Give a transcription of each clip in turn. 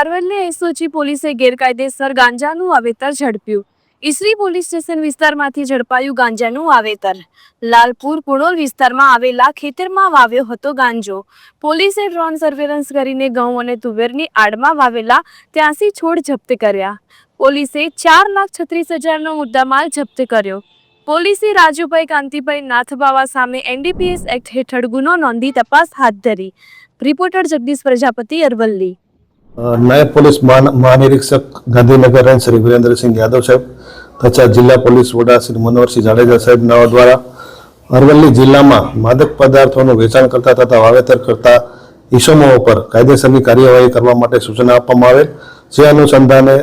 Aravalli SOG પોલીસે ગેરકાયદેસર ગાંજાનું વાવેતર ઝડપ્યું। ઈસરી પોલીસ સ્ટેશન વિસ્તારમાંથી ઝડપાયું ગાંજાનું વાવેતર। લાલપુર કુણોલ વિસ્તારમાં આવેલા ખેતરમાં વાવ્યો હતો ગાંજો। પોલીસે ડ્રોન સર્વેલન્સ કરીને ઘઉં અને તુવેરની આડમાં વાવેલા 83 છોડ જપ્ત કર્યા। પોલીસે 4,36,000નો મુદ્દામાલ જપ્ત કર્યો। પોલીસે રાજુભાઈ કાંતિભાઈ નાથબાવા સામે એનડીપીએસ એક્ટ હેઠળ ગુનો નોંધી તપાસ હાથ ધરી। રિપોર્ટર જગદીશ પ્રજાપતિ, અરવલ્લી। નાયબ પોલીસ મહાનિરીક્ષક ગાંધીનગર રેન્જ શ્રી વીરેન્દ્રસિંહ યાદવ સાહેબ તથા જિલ્લા પોલીસ વડા શ્રી મનોહરસિંહ જાડેજા સાહેબના દ્વારા અરવલ્લી જિલ્લામાં માદક પદાર્થોનું વેચાણ કરતા તથા વાવેતર કરતા ઈસમો ઉપર કાયદેસરની કાર્યવાહી કરવા માટે સૂચના આપવામાં આવેલ। જે અનુસંધાને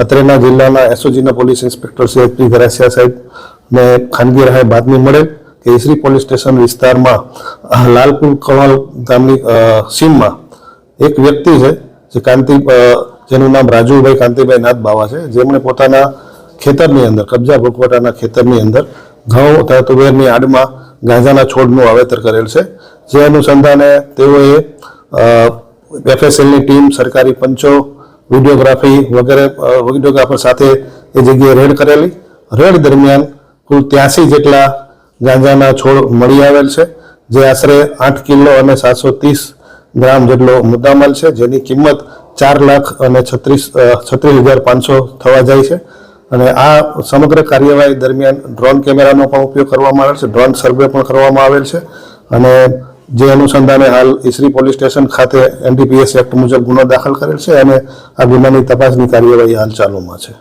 અત્રેના જિલ્લાના એસઓજીના પોલીસ ઇન્સ્પેક્ટર શ્રી એચ.પી. ગરાસિયા સાહેબને ખાનગી રાહે બાતમી મળેલ કે ઈસરી પોલીસ સ્ટેશન વિસ્તારમાં લાલપુર કવાલ ગામની સીમમાં એક વ્યક્તિ છે જેનું નામ રાજુભાઈ કાંતિભાઈ નાથબાવા છે, જેમણે પોતાના ખેતરની અંદર કબજા ભોગવટાના ખેતરની અંદર ઘઉં તથા તુવેરની આડમાં ગાંજાના છોડનું વાવેતર કરેલ છે। જે અનુસંધાને તેઓએ એફએસએલની ટીમ, સરકારી પંચો, વિડીયોગ્રાફી વગેરે વિડીયોગ્રાફર સાથે એ જગ્યાએ રેડ કરેલી। રેડ દરમિયાન કુલ 83 જેટલા ગાંજાના છોડ મળી આવેલ છે, જે આશરે 8 કિલો અને 730 ગ્રામ જેટલો મુદ્દામાલ છે, જેની કિંમત 4,36,500 થવા જાય છે। અને આ સમગ્ર કાર્યવાહી દરમિયાન ડ્રોન કેમેરાનો પણ ઉપયોગ કરવામાં આવેલ છે, ડ્રોન સર્વે પણ કરવામાં આવેલ છે। અને જે અનુસંધાને હાલ ઈસરી પોલીસ સ્ટેશન ખાતે એનડીપીએસ એક્ટ મુજબ ગુનો દાખલ કરેલ છે અને આ ગુનાની તપાસની કાર્યવાહી હાલ ચાલુમાં છે।